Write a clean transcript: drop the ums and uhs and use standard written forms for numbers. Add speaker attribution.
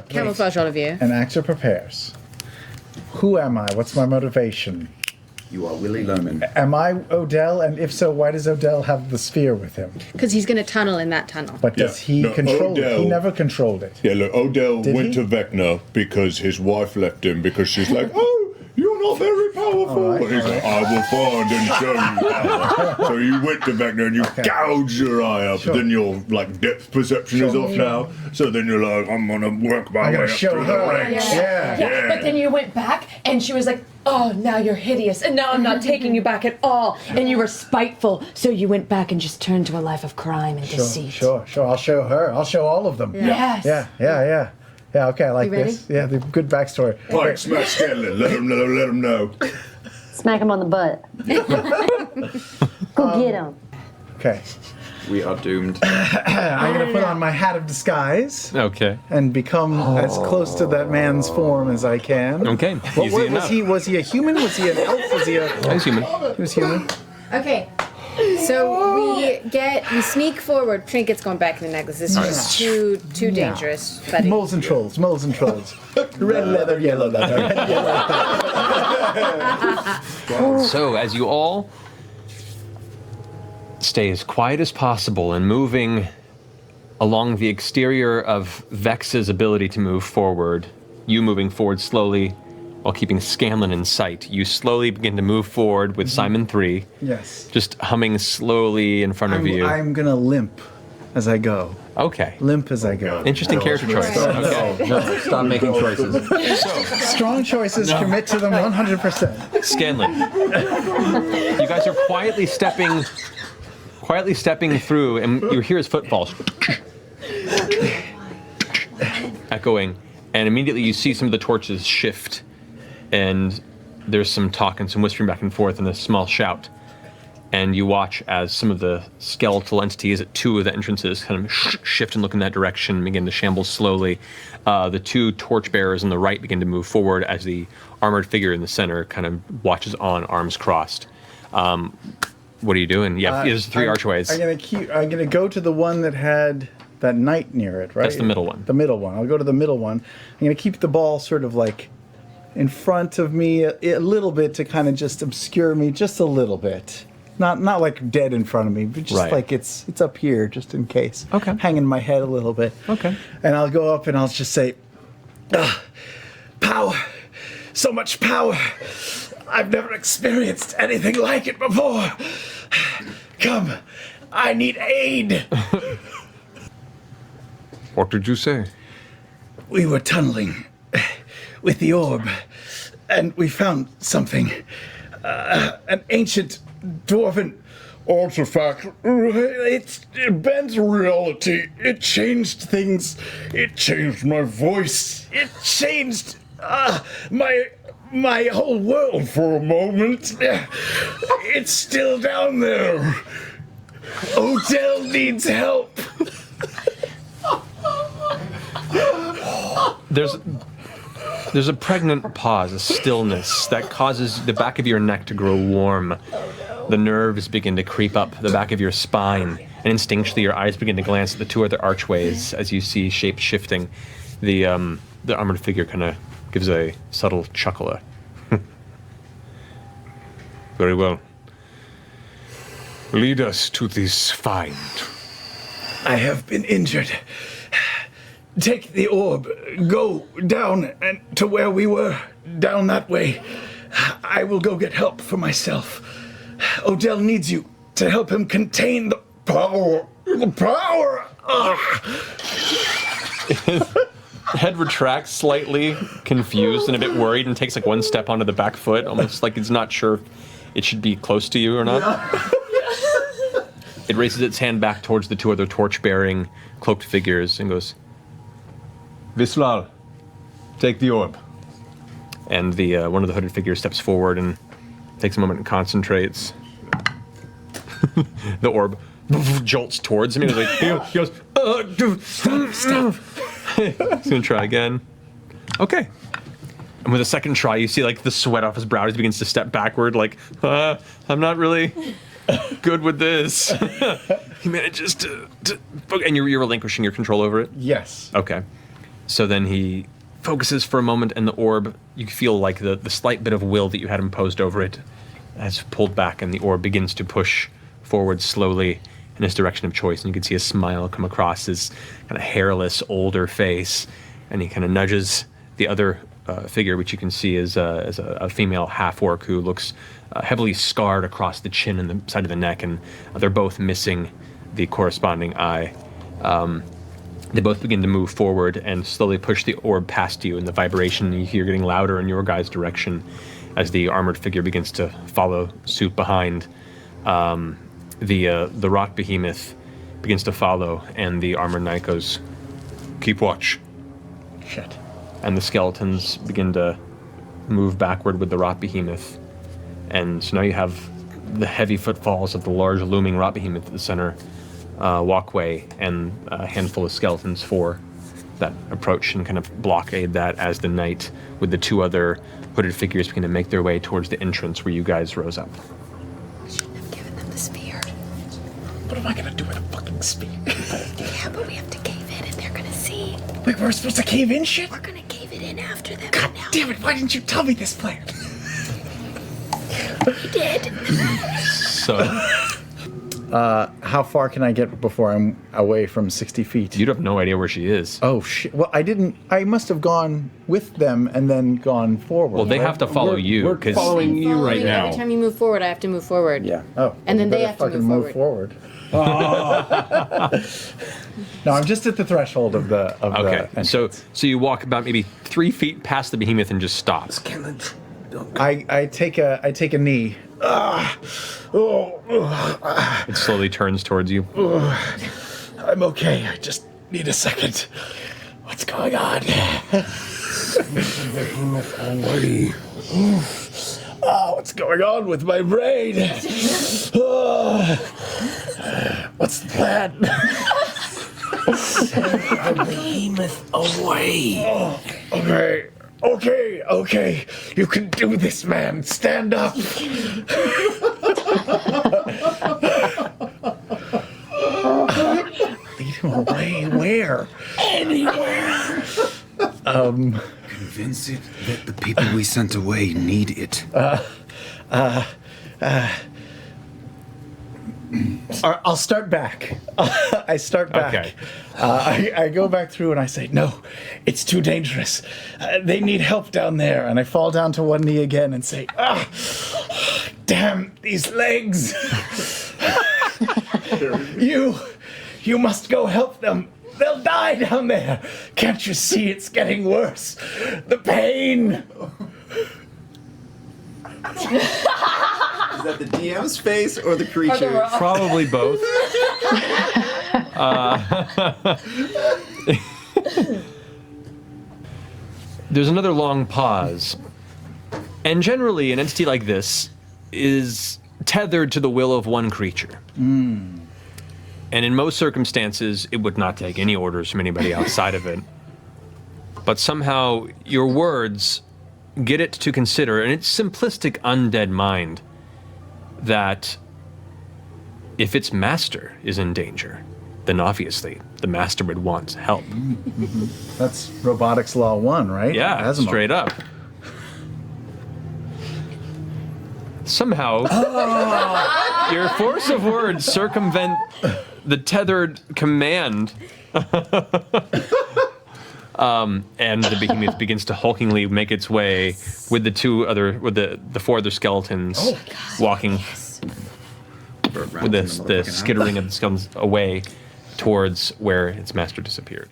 Speaker 1: Camouflage all of you.
Speaker 2: An actor prepares. Who am I? What's my motivation?
Speaker 3: You are Willie Loman.
Speaker 2: Am I Odell? And if so, why does Odell have the sphere with him?
Speaker 1: Because he's going to tunnel in that tunnel.
Speaker 2: But does he control it? He never controlled it.
Speaker 4: Yeah, look, Odell
Speaker 2: Did
Speaker 4: went
Speaker 2: he?
Speaker 4: to Vecna because his wife left him because she's like, oh, you're not very powerful.
Speaker 2: Right,
Speaker 4: And he's like, I will find and show you power. So you went to Vecna and you gouged your eye up.
Speaker 2: Sure.
Speaker 4: Then your like depth perception is off now. So then you're like, I'm gonna work my way up
Speaker 2: show
Speaker 4: through the
Speaker 2: her.
Speaker 4: ranks.
Speaker 5: Yeah. But then you went back, and she was like, oh, now you're hideous, and now I'm not taking you back at all. And you were spiteful, so you went back and just turned to a life of crime and deceit.
Speaker 2: Sure. I'll show her. I'll show all of them.
Speaker 5: Yes.
Speaker 2: Yeah, okay, I like
Speaker 1: You ready?
Speaker 2: this. Yeah, the good backstory.
Speaker 4: Pike, smash Scanlan. Let him know.
Speaker 6: Smack him on the butt. Go get him.
Speaker 2: Okay.
Speaker 3: We are doomed.
Speaker 2: I'm going to put on my hat of disguise
Speaker 7: Okay.
Speaker 2: and become as close to that man's form as I can.
Speaker 7: Okay.
Speaker 2: What,
Speaker 7: Easy
Speaker 2: was
Speaker 7: enough.
Speaker 2: he a human? Was he an elf? Was he a...
Speaker 7: He's human.
Speaker 2: He was human.
Speaker 1: Okay. So we sneak forward. Trinket's going back in the necklace. This is just too dangerous, buddy.
Speaker 2: Moles and trolls. Red leather, yellow leather. Red, yellow.
Speaker 7: So, as you all stay as quiet as possible and moving along the exterior of Vex's ability to move forward, you moving forward slowly while keeping Scanlan in sight, you slowly begin to move forward with Simon 3,
Speaker 2: Yes.
Speaker 7: just humming slowly in front of you.
Speaker 2: I'm going to limp as I go.
Speaker 7: Okay.
Speaker 2: Limp as I go.
Speaker 7: Interesting character choice. Okay.
Speaker 3: No, stop making choices.
Speaker 2: Strong choices, commit to them 100%.
Speaker 7: Scanlan, you guys are quietly stepping through, and you hear his footfalls echoing, and immediately you see some of the torches shift, and there's some talk and some whispering back and forth and a small shout. And you watch as some of the skeletal entities at two of the entrances kind of shift and look in that direction, begin to shamble slowly. The two torchbearers on the right begin to move forward as the armored figure in the center kind of watches on, arms crossed. What are you doing? Yeah, there's three archways.
Speaker 2: I'm gonna go to the one that had that knight near it, right?
Speaker 7: That's the middle one.
Speaker 2: The middle one. I'll go to the middle one. I'm gonna keep the ball sort of like in front of me a little bit to kind of just obscure me just a little bit. Not like dead in front of me, but just like it's up here just in case.
Speaker 7: Okay.
Speaker 2: Hanging my head a little bit.
Speaker 7: Okay.
Speaker 2: And I'll go up and I'll just say, power, so much power. I've never experienced anything like it before. Come, I need aid.
Speaker 7: What did you say?
Speaker 2: We were tunneling with the orb, and we found something. An ancient dwarven artifact. It bends reality. It changed things. It changed my voice. It changed my whole world for a moment. It's still down there. Odell needs help.
Speaker 7: There's a pregnant pause, a stillness that causes the back of your neck to grow warm. The nerves begin to creep up the back of your spine, and instinctually your eyes begin to glance at the two other archways as you see shapes shifting. The armored figure kind of gives a subtle chuckle. Very well. Lead us to this find.
Speaker 2: I have been injured. Take the orb. Go down and to where we were. Down that way. I will go get help for myself. Odell needs you to help him contain the power. The power!
Speaker 7: Head retracts slightly, confused and a bit worried, and takes like one step onto the back foot, almost like it's not sure if it should be close to you or not. Yeah. It raises its hand back towards the two other torch-bearing, cloaked figures and goes, Vislal, take the orb. And the one of the hooded figures steps forward and takes a moment and concentrates. The orb jolts towards him. He goes, stop. He's gonna try again. Okay. And with a second try, you see like the sweat off his brow as he begins to step backward, like, I'm not really good with this. He manages to and you're relinquishing your control over it?
Speaker 2: Yes.
Speaker 7: Okay. So then he focuses for a moment, and the orb, you feel like the slight bit of will that you had imposed over it has pulled back, and the orb begins to push forward slowly in his direction of choice. And you can see a smile come across his kind of hairless, older face, and he kind of nudges the other figure, which you can see is a female half-orc who looks heavily scarred across the chin and the side of the neck, and they're both missing the corresponding eye. They both begin to move forward and slowly push the orb past you, and the vibration you hear getting louder in your guys' direction as the armored figure begins to follow suit behind. The rock behemoth begins to follow, and the armored knight goes, "Keep watch."
Speaker 2: Shit.
Speaker 7: And the skeletons begin to move backward with the rock behemoth. And so now you have the heavy footfalls of the large looming rock behemoth at the center walkway, and a handful of skeletons for that approach and kind of blockade that as the knight with the two other hooded figures begin to make their way towards the entrance where you guys rose up.
Speaker 1: Shouldn't have given them the spear.
Speaker 2: What am I gonna do with a fucking spear?
Speaker 1: Yeah, but we have to cave in and they're gonna see.
Speaker 2: Wait, we're supposed to cave in shit?
Speaker 1: We're gonna cave it in after them.
Speaker 2: God damn it, why didn't you tell me this plan?
Speaker 1: We did.
Speaker 7: So
Speaker 8: How far can I get before I'm away from 60 feet?
Speaker 7: you'd have no idea where she is.
Speaker 8: Oh, shit. Well, I must have gone with them and then gone forward.
Speaker 7: Well, they
Speaker 8: right?
Speaker 7: have to follow you,
Speaker 4: We're
Speaker 7: because
Speaker 4: following you right now.
Speaker 1: Every time you move forward, I have to move forward.
Speaker 8: Yeah. Oh.
Speaker 1: And then
Speaker 8: you
Speaker 1: they
Speaker 8: better
Speaker 1: have to
Speaker 8: fucking
Speaker 1: move
Speaker 8: forward. No, I'm just at the threshold of the.
Speaker 7: okay.
Speaker 8: The
Speaker 7: So you walk about maybe 3 feet past the behemoth and just stop.
Speaker 8: I take a knee.
Speaker 7: It slowly turns towards you.
Speaker 2: I'm okay. I just need a second. What's going on?
Speaker 4: Away.
Speaker 2: Oh, what's going on with my brain? What's the plan?
Speaker 4: Behemoth away.
Speaker 2: Okay. You can do this, man. Stand up. Lead him away. Where? Anywhere.
Speaker 3: Convince it that the people we sent away need it.
Speaker 2: I'll start back. I start back.
Speaker 7: Okay.
Speaker 2: I go back through and I say, no, it's too dangerous. They need help down there. And I fall down to one knee again and say, damn these legs. You must go help them. They'll die down there. Can't you see it's getting worse? The pain.
Speaker 3: Is that the DM's face or the creature?
Speaker 7: Probably both. There's another long pause. And generally, an entity like this is tethered to the will of one creature. And in most circumstances, it would not take any orders from anybody outside of it. But somehow, your words get it to consider, in its simplistic undead mind, that if its master is in danger, then obviously the master would want help.
Speaker 8: That's robotics law 1, right?
Speaker 7: Yeah,
Speaker 8: Asimov.
Speaker 7: straight up. Somehow, your force of words circumvent the tethered command. And the behemoth begins to hulkingly make its way with the four other skeletons walking with the skittering of the skeletons away towards where its master disappeared.